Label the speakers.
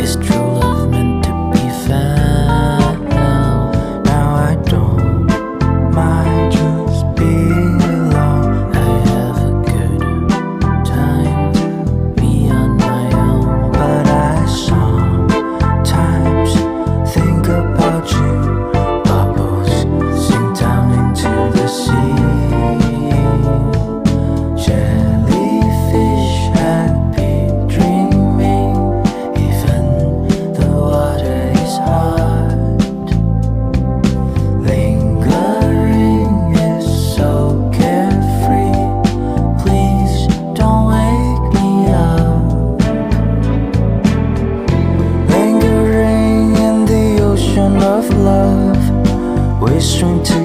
Speaker 1: Is true love meant to be found? Now I don't mind just being alone. I have a good time be on my own, but I sometimes think about you. Bubbles sink down into the sea. Jellyfish happy dreaming, even the water is hard. Lingering is so carefree. Please don't wake me up. Lingering in the ocean of love, we swim to